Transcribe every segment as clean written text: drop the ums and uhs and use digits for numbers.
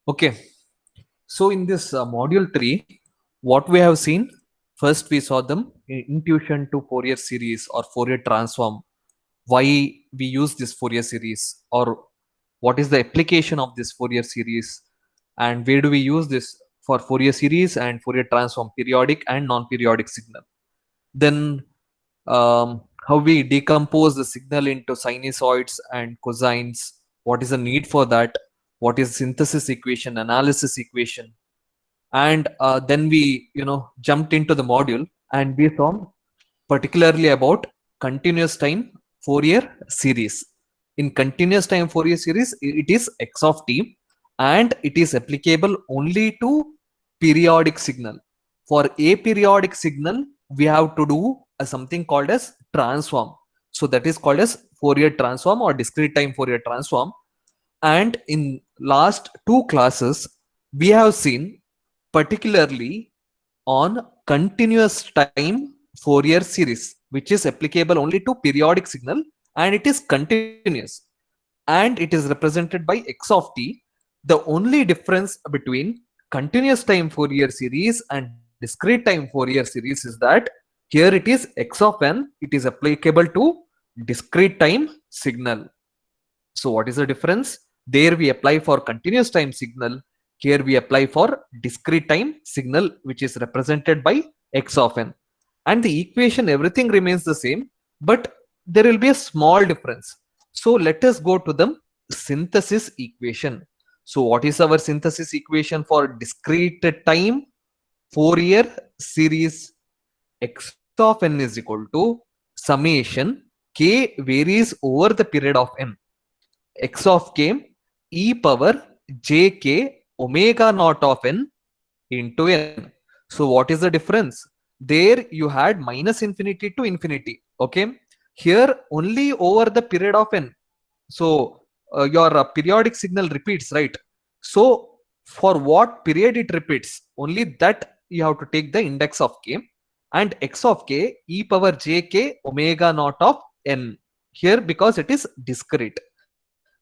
Okay, so in this module 3, what we have seen, first we saw them intuition to Fourier series or Fourier transform, why we use this Fourier series, or what is the application of this Fourier series, and where do we use this for Fourier series and Fourier transform, periodic and non-periodic signal. Then how we decompose the signal into sinusoids and cosines, what is the need for that, what is synthesis equation, analysis equation, and then we jumped into the module and we saw particularly about continuous time Fourier series. In continuous time Fourier series, it is x of t and it is applicable only to periodic signal. For aperiodic signal, we have to do something called as transform. So that is called as Fourier transform or discrete time Fourier transform. And in last two classes, we have seen particularly on continuous time Fourier series, which is applicable only to periodic signal and it is continuous and it is represented by x of t. The only difference between continuous time Fourier series and discrete time Fourier series is that here it is x of n, it is applicable to discrete time signal. So what is the difference? There we apply for continuous time signal. Here we apply for discrete time signal, which is represented by x of n. And the equation, everything remains the same, but there will be a small difference. So let us go to the synthesis equation. So what is our synthesis equation for discrete time Fourier series? X of n is equal to summation k varies over the period of n, x of k e power jk omega naught of n into n. So what is the difference? There you had minus infinity to infinity. Okay. Here only over the period of n. So your periodic signal repeats, right? So for what period it repeats, only that you have to take the index of k, and x of k e power jk omega naught of n here because it is discrete.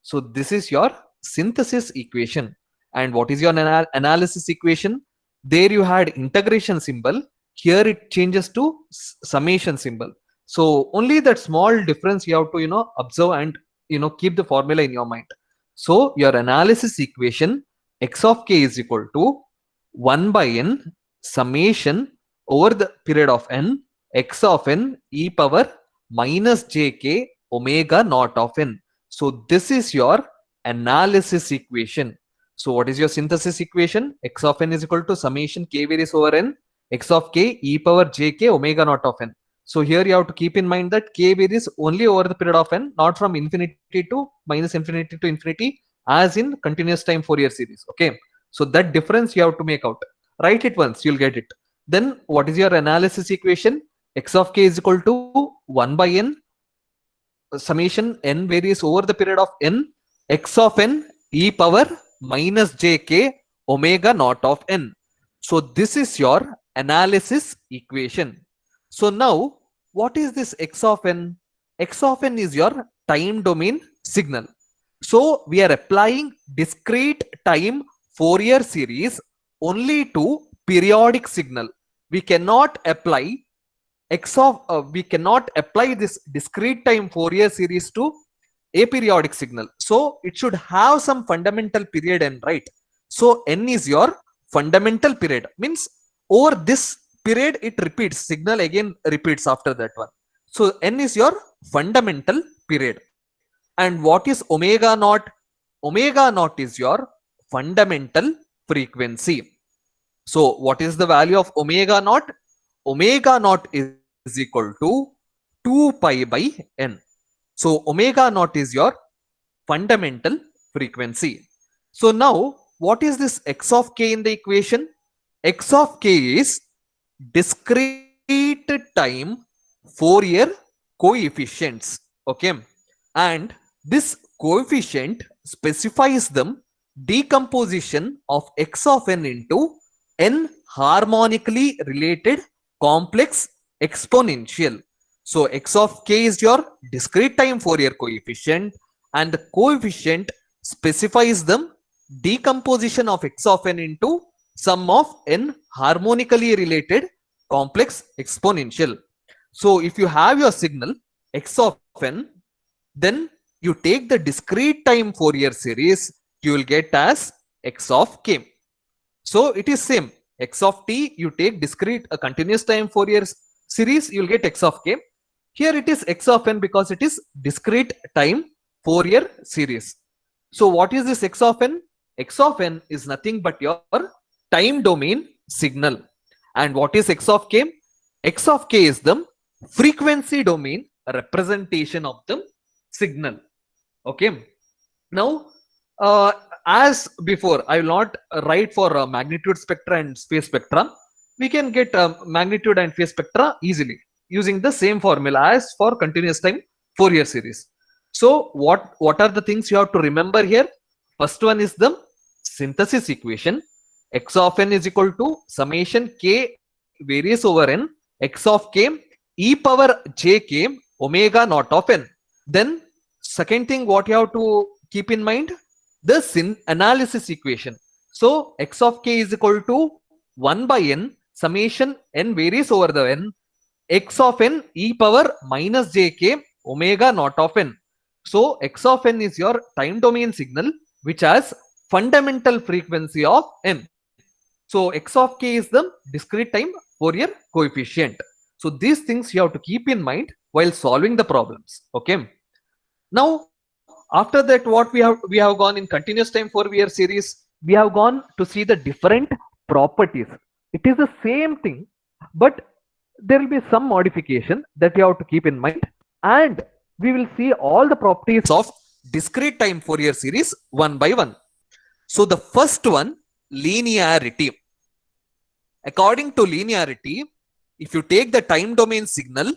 So this is your synthesis equation. And what is your analysis equation? There you had integration symbol. Here it changes to summation symbol. So only that small difference you have to observe and keep the formula in your mind. So your analysis equation, x of k is equal to 1 by n summation over the period of n, x of n e power minus jk omega naught of n. So this is your analysis equation. So what is your synthesis equation? X of n is equal to summation k varies over n, x of k e power jk omega naught of n. So here you have to keep in mind that k varies only over the period of n, not from infinity to minus infinity to infinity as in continuous time Fourier series. Okay. So that difference you have to make out. Write it once, you'll get it. Then what is your analysis equation? X of k is equal to 1 by n summation n varies over the period of n, x of n e power minus jk omega naught of n. So this is your analysis equation. So now what is this x of n? X of n is your time domain signal. So we are applying discrete time Fourier series only to periodic signal. We cannot apply we cannot apply this discrete time Fourier series to aperiodic signal. So it should have some fundamental period n, right? So n is your fundamental period, means over this period it repeats, signal again repeats after that one. So n is your fundamental period. And what is omega naught? Omega naught is your fundamental frequency. So what is the value of omega naught? Omega naught is equal to 2 pi by n. So omega naught is your fundamental frequency. So now what is this x of k in the equation? X of k is discrete time Fourier coefficients. Okay. And this coefficient specifies the decomposition of x of n into n harmonically related complex exponential. So x of k is your discrete time Fourier coefficient and the coefficient specifies the decomposition of x of n into sum of n harmonically related complex exponential. So if you have your signal x of n, then you take the discrete time Fourier series, you will get as x of k. So it is same, x of t, you take discrete a continuous time Fourier series, you will get x of k. Here it is x of n because it is discrete time Fourier series. So what is this x of n? X of n is nothing but your time domain signal. And what is x of k? X of k is the frequency domain representation of the signal. Okay. Now, as before, I will not write for magnitude spectra and phase spectra. We can get magnitude and phase spectra easily using the same formula as for continuous time Fourier series. So what are the things you have to remember here? First one is the synthesis equation. X of n is equal to summation k varies over n x of k e power j k omega naught of n. Then second thing what you have to keep in mind, the analysis equation. So x of k is equal to 1 by n summation n varies over the n x of n e power minus jk omega naught of n. So x of n is your time domain signal which has fundamental frequency of n. So x of k is the discrete time Fourier coefficient. So these things you have to keep in mind while solving the problems. Okay. Now after that, what we have gone in continuous time Fourier series, we have gone to see the different properties. It is the same thing, but there will be some modification that you have to keep in mind, and we will see all the properties of discrete time Fourier series one by one. So the first one, linearity. According to linearity, if you take the time domain signal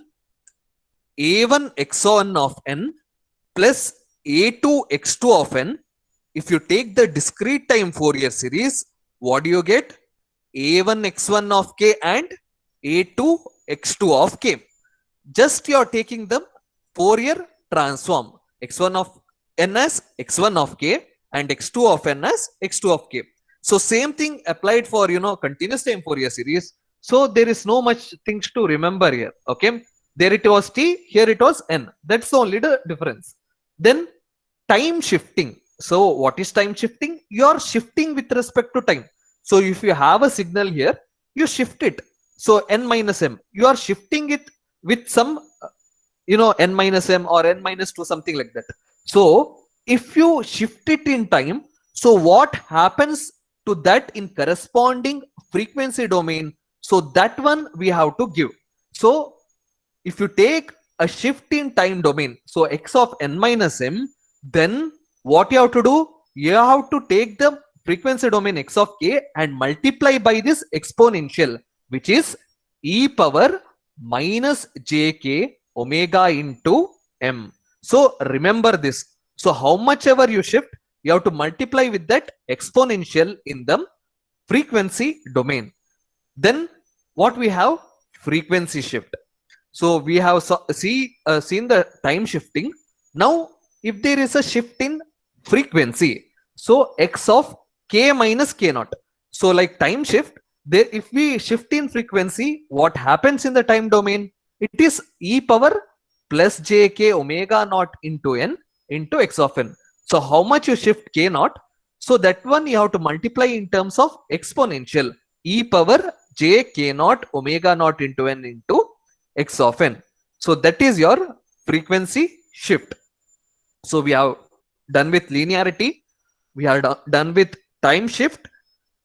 a1 x1 of n plus a2 x2 of n, if you take the discrete time Fourier series, what do you get? a1 x1 of k and a2 x2 of k. Just you are taking the Fourier transform, x1 of n as x1 of k and x2 of n as x2 of k. So same thing applied for continuous time Fourier series. So there is no much things to remember here. Okay, there it was t, here it was n. That's only the difference. Then time shifting. So what is time shifting? You are shifting with respect to time. So if you have a signal here, you shift it. So n minus m, you are shifting it with some n minus m or n minus 2, something like that. So if you shift it in time, so what happens to that in corresponding frequency domain? So that one we have to give. So if you take a shift in time domain, so x of n minus m, then what you have to do? You have to take the frequency domain x of k and multiply by this exponential, which is e power minus jk omega into m. So remember this. So how much ever you shift, you have to multiply with that exponential in the frequency domain. Then what we have? Frequency shift. So we have seen the time shifting. Now if there is a shift in frequency, so x of k minus k naught. So like time shift, there if we shift in frequency, what happens in the time domain? It is e power plus jk omega naught into n into x of n. So how much you shift k naught? So that one you have to multiply in terms of exponential, e power j k naught omega naught into n into x of n. So that is your frequency shift. So we have done with linearity, we are done with time shift.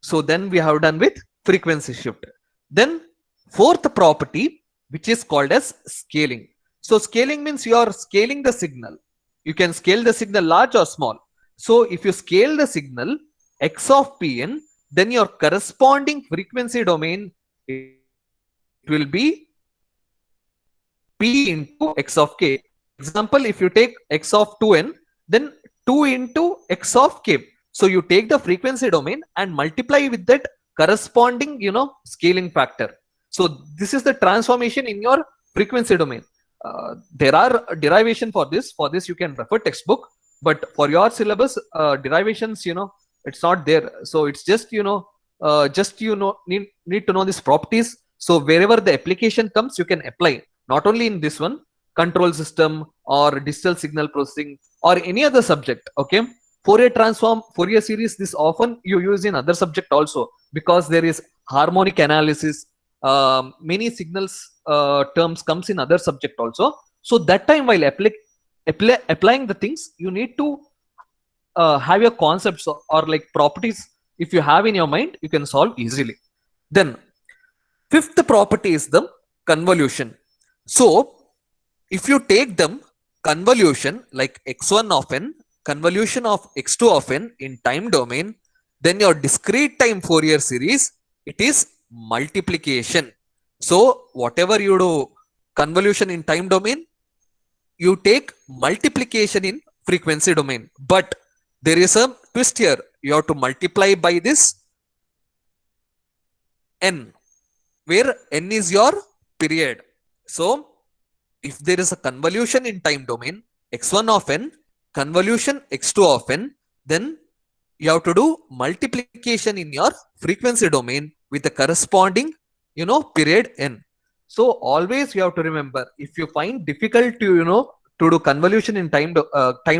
So then we have done with frequency shift. Then fourth property, which is called as scaling. So scaling means you are scaling the signal. You can scale the signal large or small. So if you scale the signal x of pn, then your corresponding frequency domain, it will be p into x of k. Example, if you take x of 2n, then 2 into x of k. So you take the frequency domain and multiply with that corresponding scaling factor. So this is the transformation in your frequency domain. There are derivation for this. For this you can refer textbook, but for your syllabus derivations It's not there. So it's just need to know these properties. So wherever the application comes, you can apply. Not only in this one, control system or digital signal processing or any other subject. Okay, Fourier transform, Fourier series, this often you use in other subject also, because there is harmonic analysis. Many signals terms comes in other subject also. So that time, while applying the things, you need to have your concepts or like properties. If you have in your mind, you can solve easily. Then fifth property is the convolution. So if you take them convolution like x1 of n, convolution of x2 of n in time domain, then your discrete time Fourier series, it is multiplication. So whatever you do convolution in time domain, you take multiplication in frequency domain. But there is a twist here. You have to multiply by this n, where n is your period. So if there is a convolution in time domain, x1 of n, convolution x2 of n, then you have to do multiplication in your frequency domain with the corresponding, period n. So always you have to remember, if you find difficult to, to do convolution in time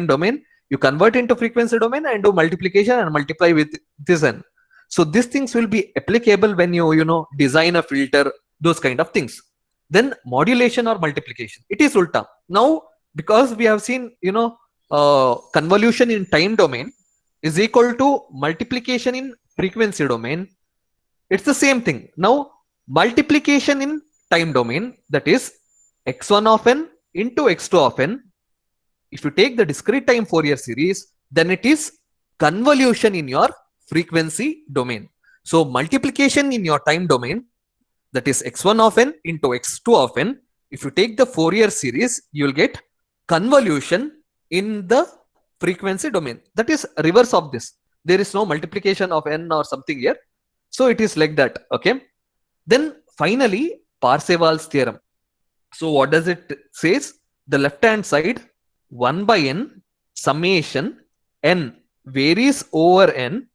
domain, you convert into frequency domain and do multiplication and multiply with this n. So these things will be applicable when you, design a filter, those kind of things. Then modulation or multiplication, it is ulta. Now, because we have seen, convolution in time domain is equal to multiplication in frequency domain, it's the same thing. Now multiplication in time domain, that is x1 of n into x2 of n, if you take the discrete time Fourier series, then it is convolution in your frequency domain. So multiplication in your time domain, that is x1 of n into x2 of n, if you take the Fourier series, you will get convolution in the frequency domain. That is reverse of this. There is no multiplication of n or something here. So it is like that. Okay. Then finally, Parseval's theorem. So what does it says? The left hand side, 1 by n summation n varies over n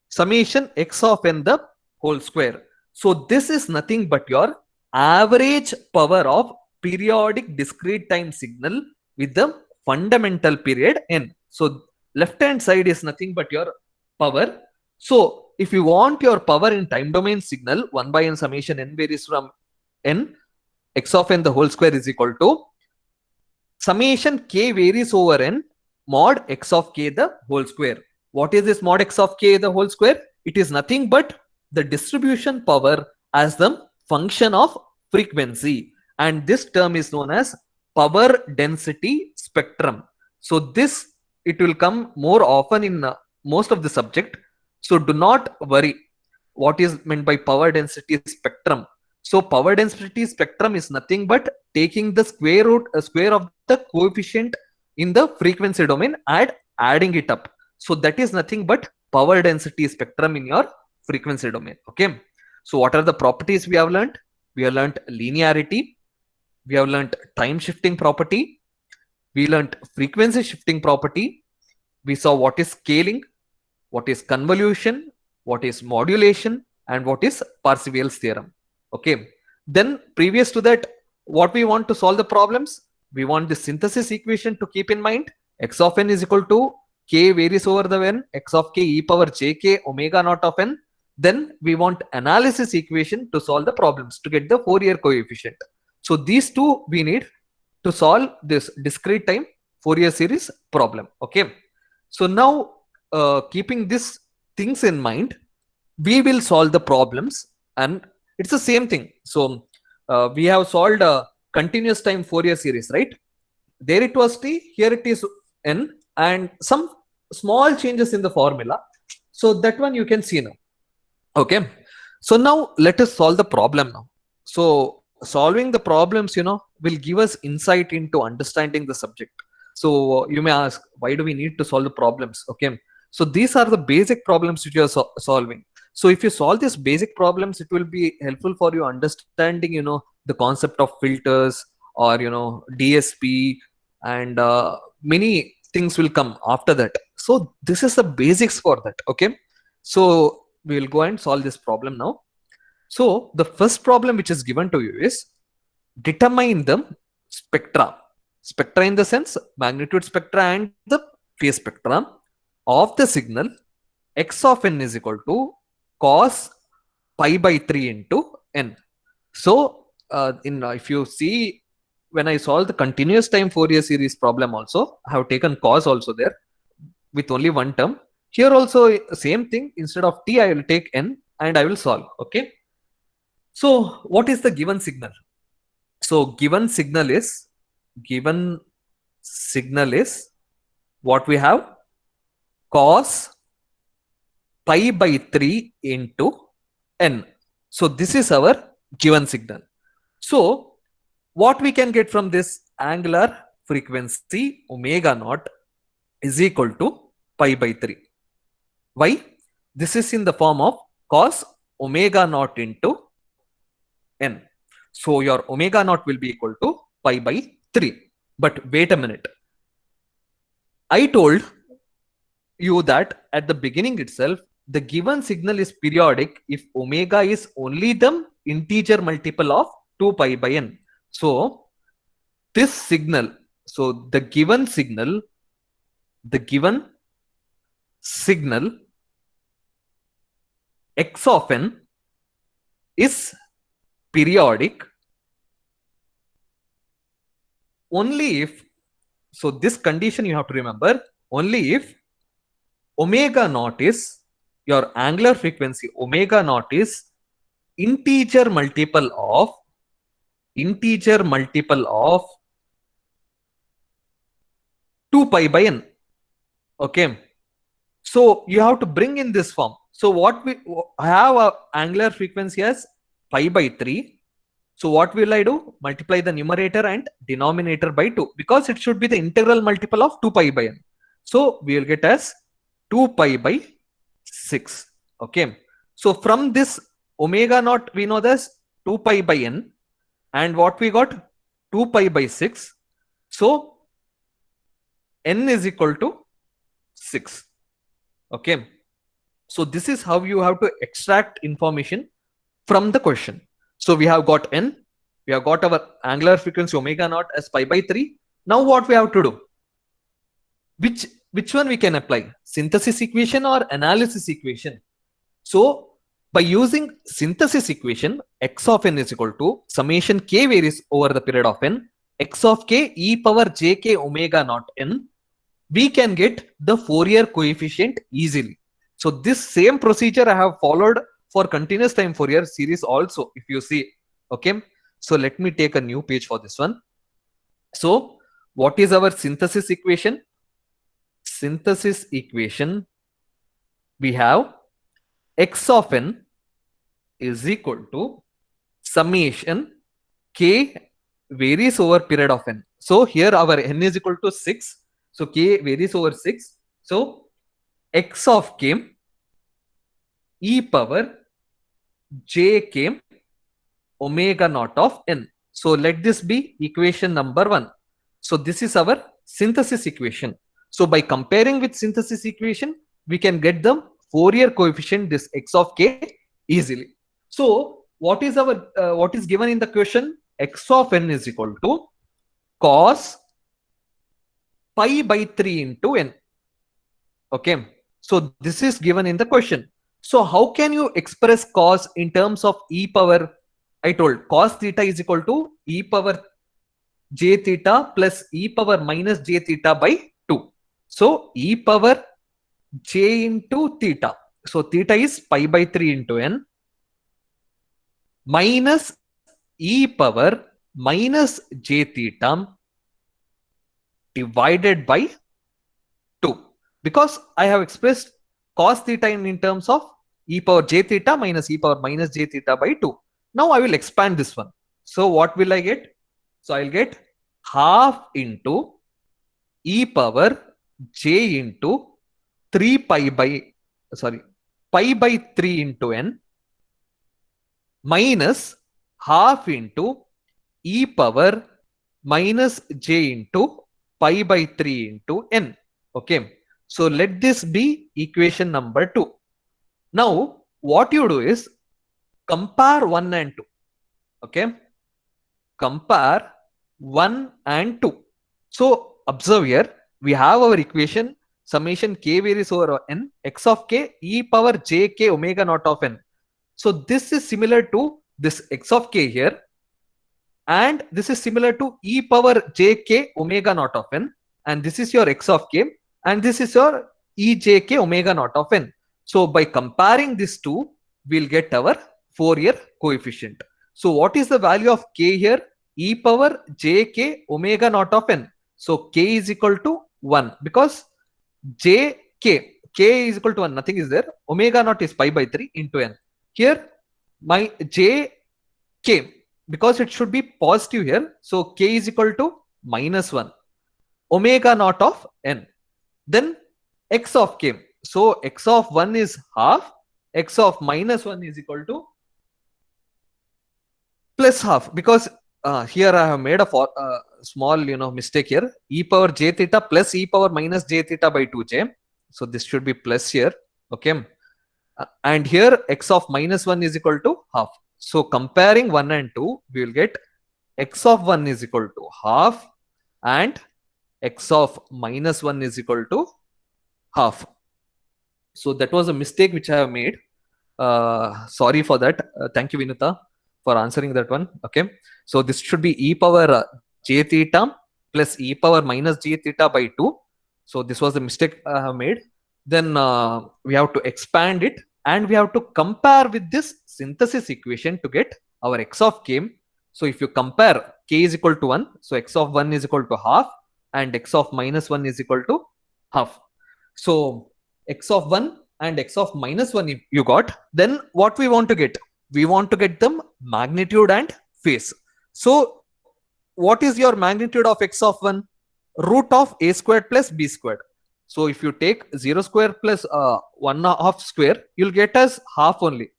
summation x of n the whole square. So this is nothing but your average power of periodic discrete time signal with the fundamental period n. So left hand side is nothing but your power. So if you want your power in time domain signal, 1 by n summation n varies from n, x of n the whole square is equal to summation k varies over n mod x of k the whole square. What is this mod x of k the whole square? It is nothing but the distribution power as the function of frequency, and this term is known as power density spectrum. So this, it will come more often in most of the subject. So do not worry what is meant by power density spectrum. So power density spectrum is nothing but taking the square of the coefficient in the frequency domain and adding it up. So that is nothing but power density spectrum in your frequency domain. Okay. So what are the properties we have learned? We have learned linearity. We have learned time shifting property. We learned frequency shifting property. We saw what is scaling, what is convolution, what is modulation, and what is Parseval's theorem. Okay. Then previous to that, what we want to solve the problems? We want the synthesis equation to keep in mind. X of n is equal to k varies over the n, x of k e power jk omega naught of n. Then we want analysis equation to solve the problems to get the Fourier coefficient. So these two we need to solve this discrete time Fourier series problem. Okay. So now, keeping these things in mind, we will solve the problems, and it's the same thing. So we have solved a continuous time Fourier series, right? There it was t, here it is n, and some small changes in the formula. So that one you can see now. Okay. So now let us solve the problem now. So solving the problems, will give us insight into understanding the subject. So you may ask, why do we need to solve the problems? Okay. So these are the basic problems which you are solving. So if you solve these basic problems, it will be helpful for you understanding, the concept of filters or, DSP, and many things will come after that. So this is the basics for that. Okay, so we will go and solve this problem now. So the first problem which is given to you is determine the spectra. Spectra in the sense magnitude spectra and the phase spectra of the signal x of n is equal to cos pi by 3 into n. So if you see, when I solve the continuous time Fourier series problem also, I have taken cos also there with only one term. Here also same thing, instead of t I will take n and I will solve. Okay. So what is the given signal? So given signal is what we have, cos pi by 3 into n. So this is our given signal. So what we can get from this, angular frequency omega naught is equal to pi by 3. Why? This is in the form of cos omega naught into n. So your omega naught will be equal to pi by 3. But wait a minute. I told you that at the beginning itself, the given signal is periodic if omega is only the integer multiple of 2 pi by n. So this signal, so the given signal x of n is periodic only if, so this condition you have to remember, only if omega naught is, your angular frequency omega naught is integer multiple of 2 pi by n. Okay, so you have to bring in this form. So what we have, a angular frequency as pi by 3. So what will I do? Multiply the numerator and denominator by 2, because it should be the integral multiple of 2 pi by n. So we will get as 2 pi by 6. Okay, so from this omega naught we know this 2 pi by n, and what we got, 2 pi by 6. So n is equal to 6. Okay, so this is how you have to extract information from the question. So we have got n, we have got our angular frequency omega naught as pi by 3. Now what we have to do? Which one we can apply? Synthesis equation or analysis equation? So by using synthesis equation, x of n is equal to summation k varies over the period of n, x of k e power jk omega naught n. We can get the Fourier coefficient easily. So this same procedure I have followed for continuous time Fourier series also, if you see. Okay, so let me take a new page for this one. So what is our synthesis equation? Synthesis equation, we have x of n is equal to summation k varies over period of n. So here our n is equal to 6. So k varies over 6. So x of k e power j k omega naught of n. So let this be equation number 1. So this is our synthesis equation. So by comparing with synthesis equation, we can get the Fourier coefficient, this x of k, easily. So what is our what is given in the question? X of n is equal to cos pi by 3 into n. Okay, so this is given in the question. So how can you express cos in terms of e power? I told cos theta is equal to e power j theta plus e power minus j theta by 2. So e power j into theta. So theta is pi by 3 into n minus e power minus j theta divided by 2, because I have expressed cos theta in terms of e power j theta minus e power minus j theta by 2. Now I will expand this one. So what will I get? So I will get half into e power j into 3 pi by, sorry, pi by 3 into n minus half into e power minus j into pi by 3 into n. Okay, So let this be equation number 2. Now what you do is compare 1 and 2. Okay, compare 1 and 2. So observe here, we have our equation summation k varies over n x of k e power j k omega naught of n. So this is similar to this x of k here, and this is similar to e power j k omega naught of n, and this is your x of k, and this is your e j k omega naught of n. So by comparing these two, we'll get our Fourier coefficient. So what is the value of k here? E power j k omega naught of n. So k is equal to 1 because j k is equal to 1, nothing is there. Omega naught is pi by 3 into n. Here my j k, because it should be positive here, so k is equal to -1 omega naught of n. Then x of k, so x of 1 is half, x of -1 is equal to plus half, because here I have made a small mistake here. E power j theta plus e power minus j theta by 2j, so this should be plus here. Okay, and here x of -1 is equal to half. So comparing 1 and 2, we will get x of 1 is equal to half and x of -1 is equal to half. So that was a mistake which I have made. Sorry for that. Thank you, Vinuta, for answering that one. Okay, so this should be e power j theta plus e power minus j theta by 2. So this was the mistake I have made. Then we have to expand it, and we have to compare with this synthesis equation to get our x of k. So if you compare, k is equal to 1, so x of 1 is equal to half and x of -1 is equal to half. So x of 1 and x of -1 you got. Then what we want to get? We want to get them magnitude and phase. So what is your magnitude of x of 1? Root of a squared plus b squared. So if you take 0 square plus 1 half square, you'll get as half only.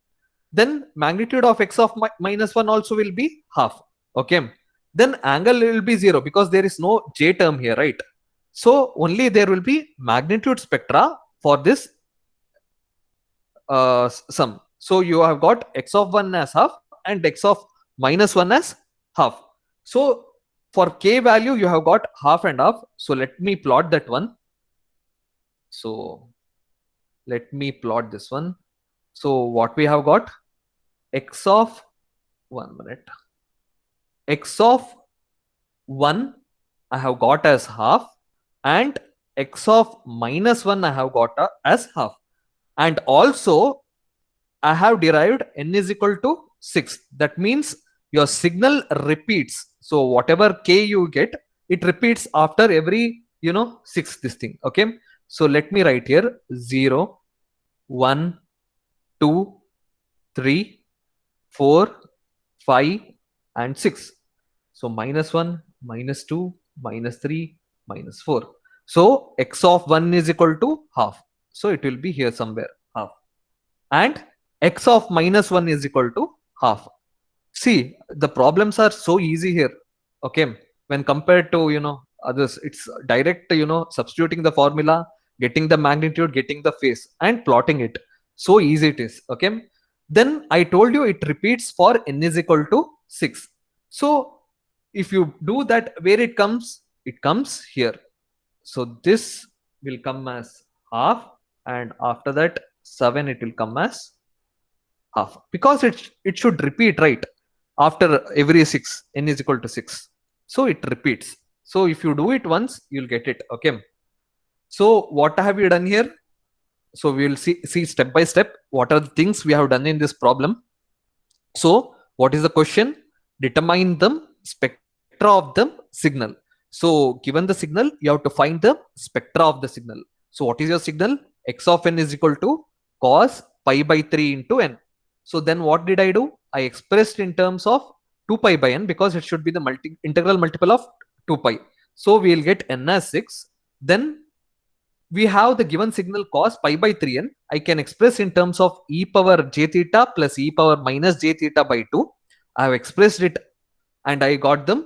Then magnitude of x of -1 also will be half. Okay, then angle will be 0 because there is no j term here, right? So only there will be magnitude spectra for this sum. So you have got x of 1 as half and x of -1 as half. So for k value you have got half and half. So let me plot that one. So let me plot this one. So what we have got, x of 1 minute, x of 1 I have got as half and x of -1 I have got as half, and also I have derived n is equal to 6. That means your signal repeats. So whatever k you get, it repeats after every 6 this thing. Okay, so let me write here 0 1 2 3 4 5 and 6. So -1 -2 -3 -4. So x of 1 is equal to half, so it will be here somewhere half, and x of -1 is equal to half. See, the problems are so easy here. Okay, when compared to others, it's direct substituting the formula, getting the magnitude, getting the phase, and plotting it. So easy it is. Okay, then I told you it repeats for n is equal to 6. So if you do that, where it comes here. So this will come as half, and after that 7 it will come as half, because it should repeat, right? After every 6, n is equal to 6, so it repeats. So if you do it once, you'll get it. Okay, so what have we done here? So we will see step by step what are the things we have done in this problem. So what is the question? Determine the spectra of the signal. So given the signal, you have to find the spectra of the signal. So what is your signal? X of n is equal to cos pi by 3 into n. So then what did I do? I expressed in terms of 2 pi by n, because it should be the integral multiple of 2 pi. So we will get n as 6. Then we have the given signal cos pi by 3n. I can express in terms of e power j theta plus e power minus j theta by 2. I have expressed it, and I got them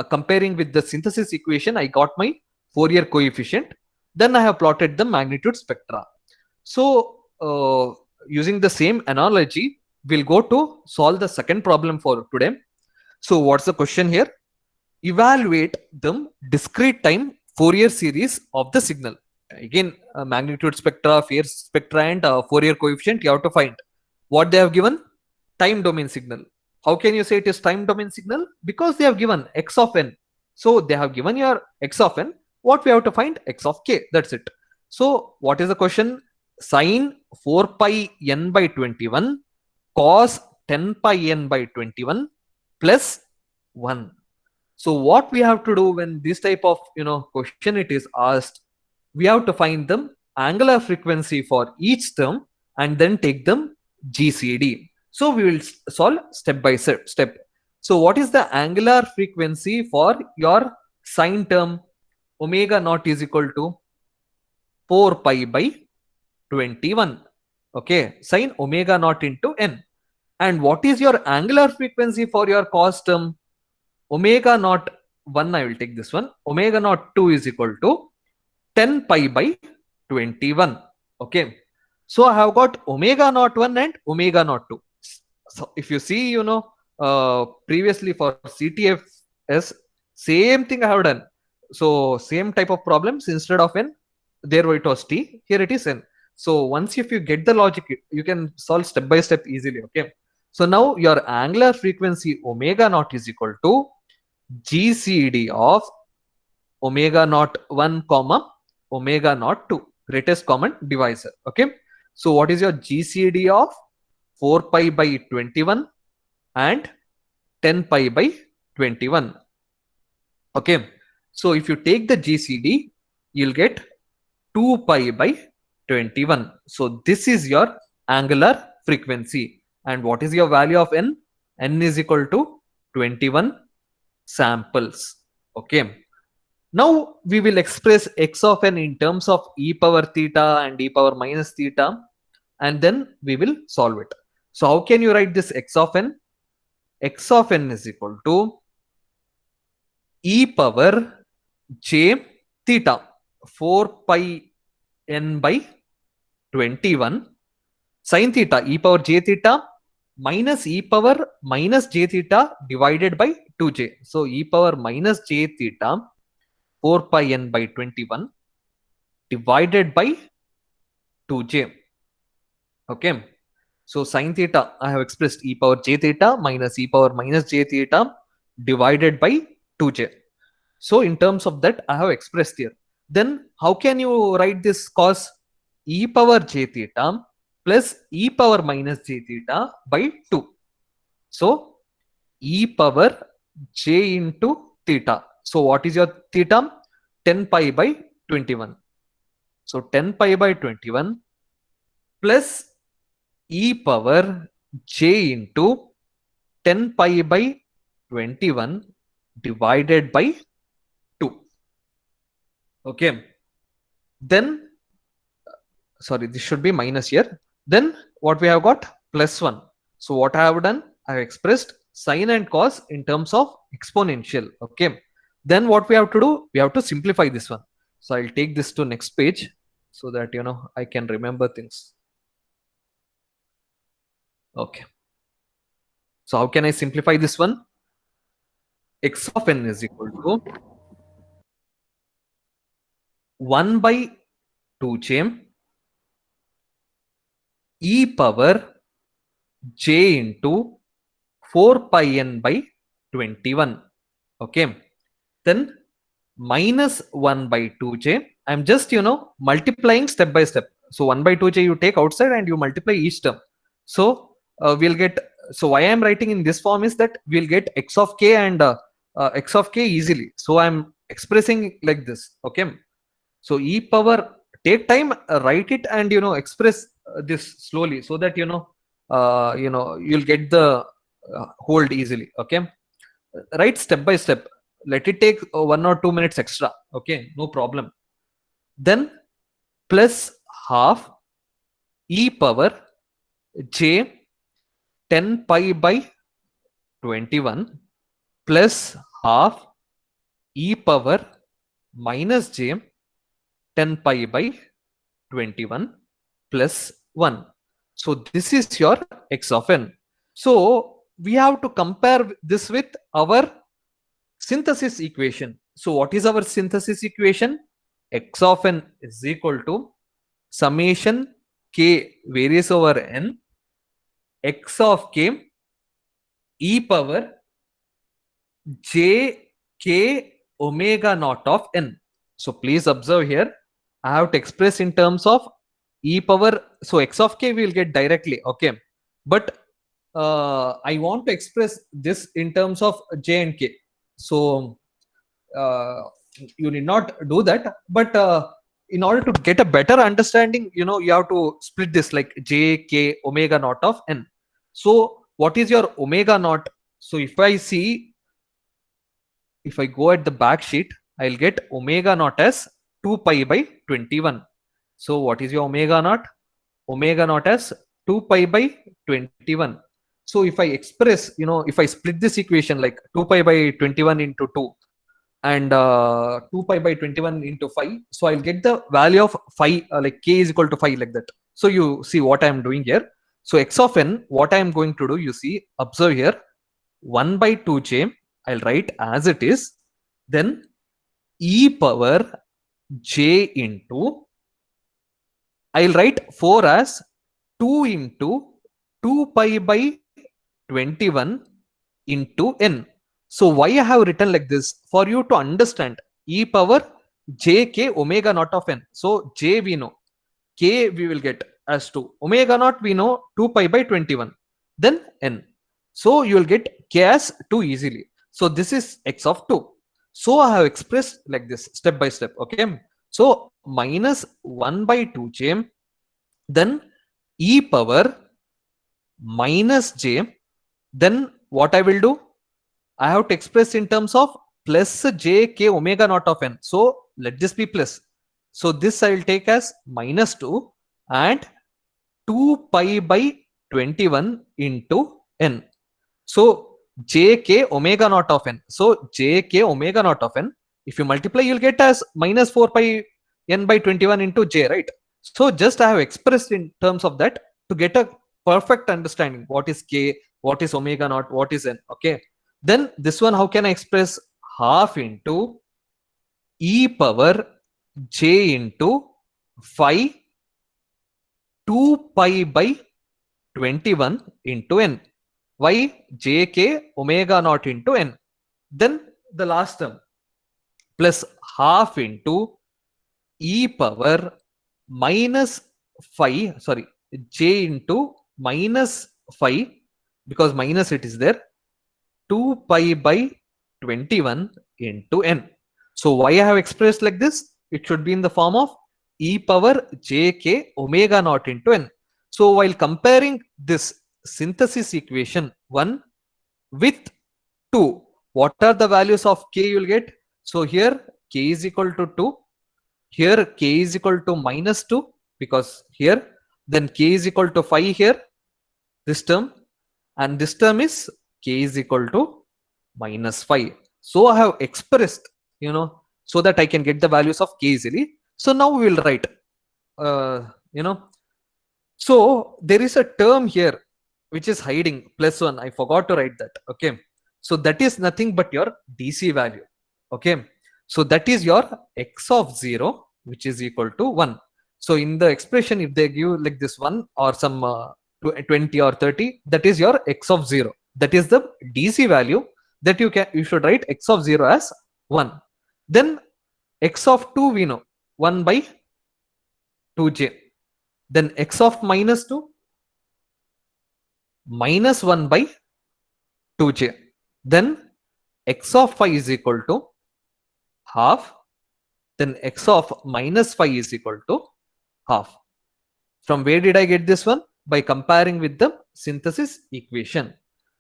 comparing with the synthesis equation. I got my Fourier coefficient. Then I have plotted the magnitude spectra. So using the same analogy, we'll go to solve the second problem for today. So what's the question here? Evaluate the discrete time Fourier series of the signal. Again, magnitude spectra, phase spectra, and Fourier coefficient you have to find. What they have given? Time domain signal. How can you say it is time domain signal? Because they have given x of n. So they have given your x of n. What we have to find? X of k. That's it. So what is the question? Sine 4 pi n by 21 cos 10 pi n by 21 plus 1. So what we have to do when this type of question it is asked, we have to find the angular frequency for each term and then take them GCD. So we will solve step by step. So what is the angular frequency for your sine term? Omega naught is equal to 4 pi by 21. Okay, sine omega naught into n. And what is your angular frequency for your cos term? Omega naught 1, I will take this one. Omega naught 2 is equal to 10 pi by 21. Okay. So I have got omega naught 1 and omega naught 2. So if you see, previously for CTFS, same thing I have done. So same type of problems, instead of n, there it was t, here it is n. So once if you get the logic, you can solve step by step easily. Okay. So now your angular frequency omega naught is equal to GCD of omega naught 1 comma omega naught 2, greatest common divisor. Okay. So what is your GCD of 4 pi by 21 and 10 pi by 21? Okay. So if you take the GCD, you'll get 2 pi by 21. So this is your angular frequency. And what is your value of n? N is equal to 21 samples. Okay. Now we will express x of n in terms of e power theta and e power minus theta, and then we will solve it. So how can you write this x of n? X of n is equal to e power j theta, 4 pi n by 21 sin theta e power j theta minus e power minus j theta divided by 2j. So e power minus j theta 4 pi n by 21 divided by 2j. Okay. So sin theta, I have expressed e power j theta minus e power minus j theta divided by 2j. So in terms of that, I have expressed here. Then how can you write this cos? E power j theta plus e power minus j theta by 2. So e power j into theta. So what is your theta? 10 pi by 21. So 10 pi by 21 plus e power j into 10 pi by 21 divided by 2. Okay. Then, sorry, this should be minus here. Then what we have got? Plus 1. So what I have done? I have expressed sine and cos in terms of exponential. Okay. Then what we have to do? We have to simplify this one. So I'll take this to next page so that I can remember things. Okay. So how can I simplify this one? X of n is equal to 1 by 2j e power j into 4 pi n by 21. Okay. Then minus 1 by 2j. I'm just multiplying step by step. So 1 by 2j you take outside and you multiply each term. So we'll get, so why I'm writing in this form is that we'll get x of k and x of k easily. So I'm expressing like this. Okay. So e power, take time, write it and express this slowly so that you'll get the hold easily. Okay. Write step by step. Let it take 1 or 2 minutes extra. Okay, no problem. Then plus half e power j 10 pi by 21 plus half e power minus j 10 pi by 21 plus 1. So this is your x of n. So we have to compare this with our synthesis equation. So what is our synthesis equation? X of n is equal to summation k varies over n x of k e power j k omega naught of n. So please observe here, I have to express in terms of e power. So x of k we will get directly, okay, but I want to express this in terms of j and k. So you need not do that, but in order to get a better understanding, you know, you have to split this like j k omega naught of n. So what is your omega naught? So if I go at the back sheet, I'll get omega naught as 2 pi by 21. So what is your omega naught? Omega naught as 2 pi by 21. So if I express, you know, if I split this equation like 2 pi by 21 into 2 and 2 pi by 21 into 5, so I'll get the value of 5, like k is equal to 5, like that. So you see what I am doing here. So x of n, what I am going to do, you see, observe here, 1 by 2j I'll write as it is, then e power j into, I'll write 4 as 2 into 2 pi by 21 into n. So why I have written like this? For you to understand e power j k omega naught of n. So j we know, k we will get as 2, omega naught we know 2 pi by 21, then n. So you will get k as 2 easily. So this is x of 2. So I have expressed like this step by step, okay. So minus 1 by 2j, then e power minus j, then what I will do, I have to express in terms of plus j k omega naught of n. So let this be plus. So this I will take as minus 2 and 2 pi by 21 into n. So j k omega naught of n. So j k omega naught of n, if you multiply, you'll get as minus 4 pi n by 21 into j, right? So just I have expressed in terms of that to get a perfect understanding what is k, what is omega naught, what is n, okay. Then this one, how can I express? Half into e power j into 5 2 pi by 21 into n. Why? jk omega naught into n. Then the last term plus half into e power minus 5, sorry, j into minus 5, because minus it is there, 2 pi by 21 into n. So why I have expressed like this? It should be in the form of e power jk omega naught into n. So while comparing this synthesis equation 1 with 2, what are the values of k you will get? So here k is equal to 2, here k is equal to minus 2, because here, then k is equal to 5 here, this term, and this term is k is equal to minus 5. So I have expressed, you know, so that I can get the values of k easily. So now we will write, you know, so there is a term here which is hiding plus 1. I forgot to write that, okay. So that is nothing but your DC value, okay. So that is your x of 0, which is equal to 1. So in the expression, if they give like this 1 or some 20 or 30, that is your x of 0. That is the DC value that you should write x of 0 as 1. Then x of 2 we know 1 by 2j. Then x of minus 2 minus 1 by 2j. Then x of 5 is equal to half. Then x of minus 5 is equal to half. From where did I get this one? By comparing with the synthesis equation.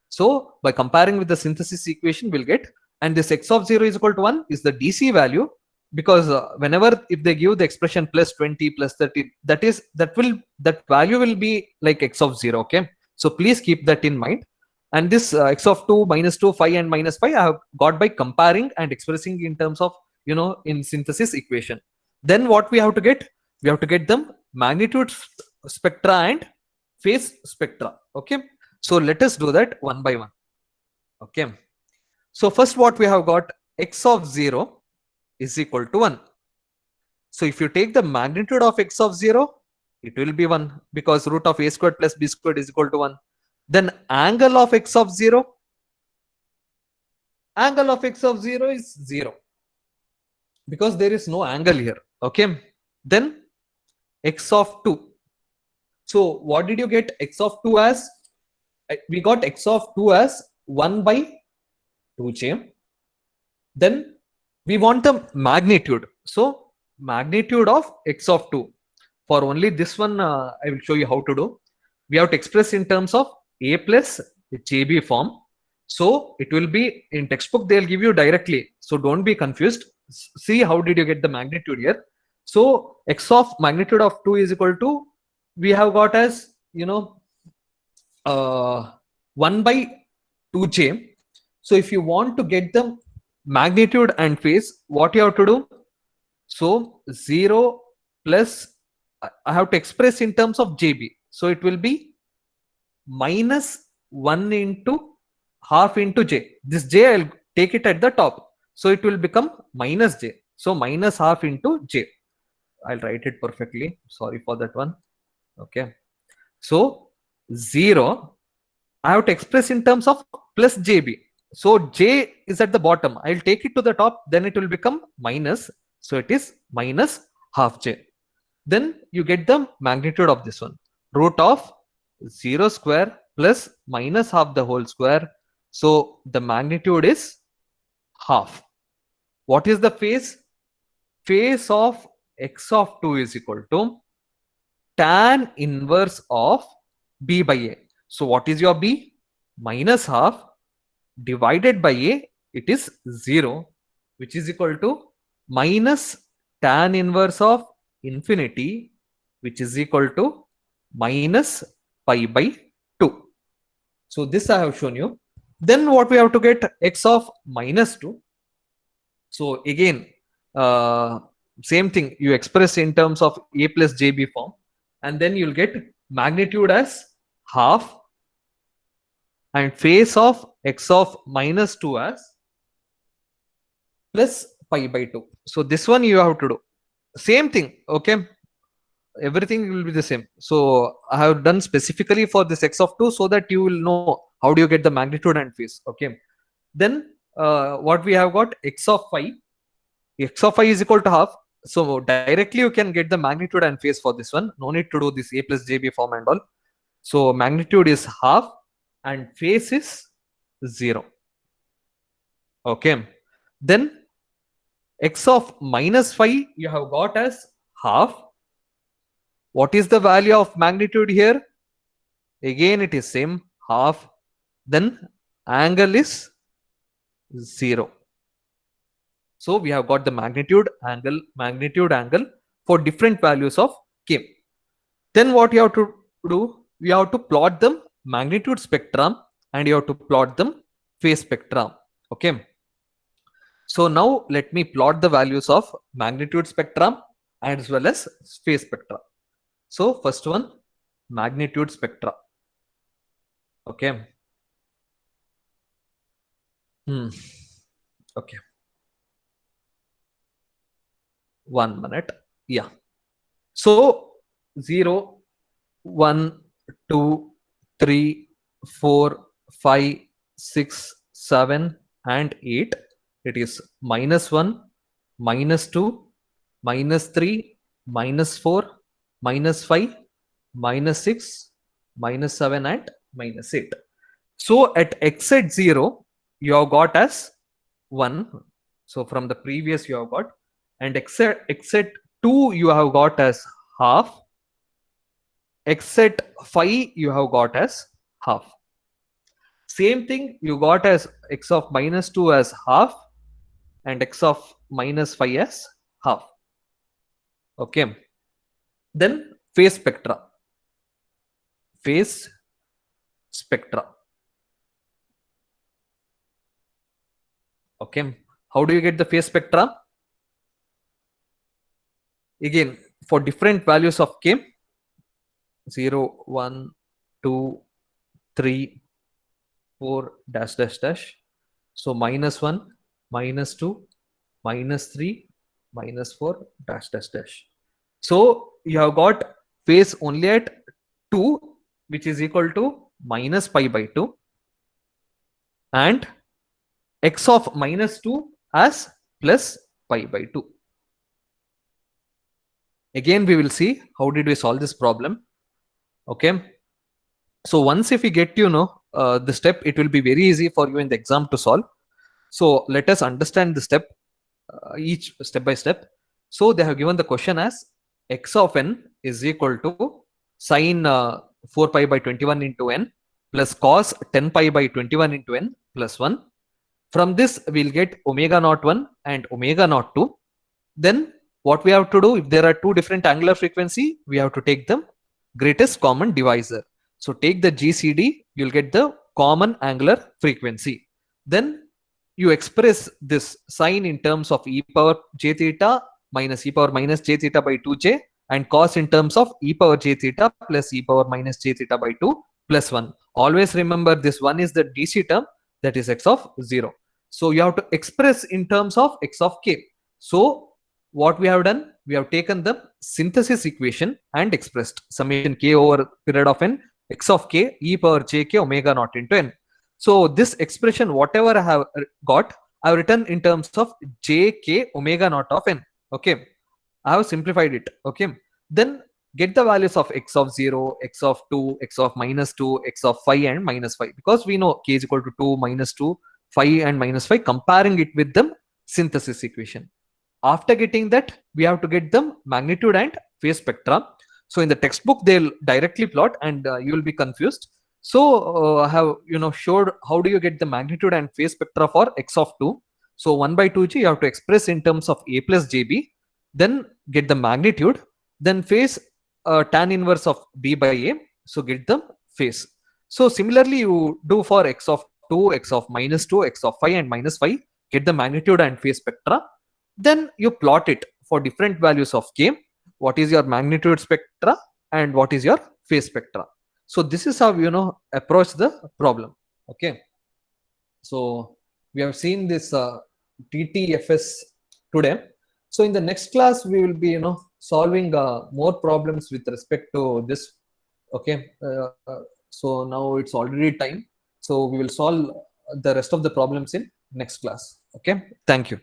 So by comparing with the synthesis equation, we'll get, and this x of 0 is equal to 1 is the DC value, because whenever if they give the expression plus 20 plus 30, that value will be like x of 0, okay. So please keep that in mind. And this x of 2 minus 2 5 and minus 5 I have got by comparing and expressing in terms of, you know, in synthesis equation. Then what we have to get? We have to get them magnitude spectra and phase spectra. Okay. So let us do that one by one. Okay. So first what we have got, x of 0 is equal to 1. So if you take the magnitude of x of 0, it will be 1 because root of a squared plus b squared is equal to 1. Then angle of x of 0, angle of x of 0 is 0 because there is no angle here. Okay. Then x of 2. So what did you get x of 2 as? We got x of 2 as 1 by 2j. Then we want the magnitude. So magnitude of x of 2. For only this one, I will show you how to do. We have to express in terms of a plus jb form. So it will be in textbook, they'll give you directly. So don't be confused. See how did you get the magnitude here. So x of magnitude of 2 is equal to, we have got as, 1 by 2j. So if you want to get the magnitude and phase, what you have to do? So 0 plus, I have to express in terms of jb. So it will be minus 1 into half into j. This j I'll take it at the top. So it will become minus j. So minus half into j. I'll write it perfectly. Sorry for that one. Okay. So 0, I have to express in terms of plus jb. So j is at the bottom. I'll take it to the top. Then it will become minus. So it is minus half j. Then you get the magnitude of this one. Root of 0 square plus minus half the whole square. So the magnitude is half. What is the phase? Phase of x of 2 is equal to tan inverse of b by a. So what is your b? Minus half divided by a, it is 0, which is equal to minus tan inverse of infinity, which is equal to minus pi by 2. So this I have shown you. Then what we have to get? X of minus 2. So again, same thing, you express in terms of a plus jb form, and then you'll get magnitude as half and phase of x of minus 2 as plus pi by 2. So this one you have to do same thing. Okay, everything will be the same. So I have done specifically for this x of 2 so that you will know how do you get the magnitude and phase. Okay, then what we have got, x of 5 is equal to half. So directly you can get the magnitude and phase for this one. No need to do this a plus jb form and all. So magnitude is half and phase is 0. Okay, then x of minus 5 you have got as half. What is the value of magnitude here? Again it is same, half. Then angle is 0. So we have got the magnitude, angle for different values of k. Then what you have to do? We have to plot them magnitude spectrum and you have to plot them phase spectrum. Okay. So now let me plot the values of magnitude spectrum as well as phase spectrum. So first one, magnitude spectra. Okay. Okay. 1 minute. Yeah. So 0, 1, 2, 3, 4, 5, 6, 7, and 8. It is minus 1, minus 2, minus 3, minus 4, minus 5, minus 6, minus 7, and minus 8. So at x at 0, you have got as 1. So from the previous you have got, and x at 2 you have got as half. X at 5 you have got as half. Same thing you got as x of minus 2 as half and x of minus 5 as half. Okay. Then phase spectra. Phase spectra. Okay. How do you get the phase spectra? Again, for different values of k, 0, 1, 2, 3, 4, dash, dash, dash. So -1, -2, -3, -4, dash, dash, dash. So you have got phase only at 2, which is equal to minus pi by 2, and x of -2 as plus pi by 2. Again, we will see how did we solve this problem. Okay. So once if we get the step, it will be very easy for you in the exam to solve. So let us understand the step, each step by step. So they have given the question as x of n is equal to sine 4 pi by 21 into n plus cos 10 pi by 21 into n plus 1. From this, we'll get omega naught 1 and omega naught 2. Then what we have to do, if there are two different angular frequency, we have to take the greatest common divisor. So take the GCD, you'll get the common angular frequency. Then you express this sine in terms of e power j theta minus e power minus j theta by 2j, and cos in terms of e power j theta plus e power minus j theta by 2 plus 1. Always remember this one is the DC term, that is x of 0. So you have to express in terms of x of k. So what we have done, we have taken the synthesis equation and expressed summation k over period of n x of k e power j k omega naught into n. So this expression, whatever I have got, I have written in terms of j k omega naught of n. Okay, I have simplified it. Okay, then get the values of x of 0, x of 2, x of -2, x of 5 and -5, because we know k is equal to 2, -2, 5 and -5, comparing it with the synthesis equation. After getting that, we have to get the magnitude and phase spectra. So in the textbook, they'll directly plot and you will be confused. So I have showed how do you get the magnitude and phase spectra for x of 2. So 1 by 2g you have to express in terms of a plus jb, then get the magnitude, then phase tan inverse of b by a. So get the phase. So similarly you do for x of 2, x of -2, x of 5 and -5, get the magnitude and phase spectra. Then you plot it for different values of k. What is your magnitude spectra and what is your phase spectra. So this is how approach the problem. Okay. So we have seen this TTFS today. So in the next class, we will be solving more problems with respect to this. Okay. So now it's already time. So we will solve the rest of the problems in next class. Okay. Thank you.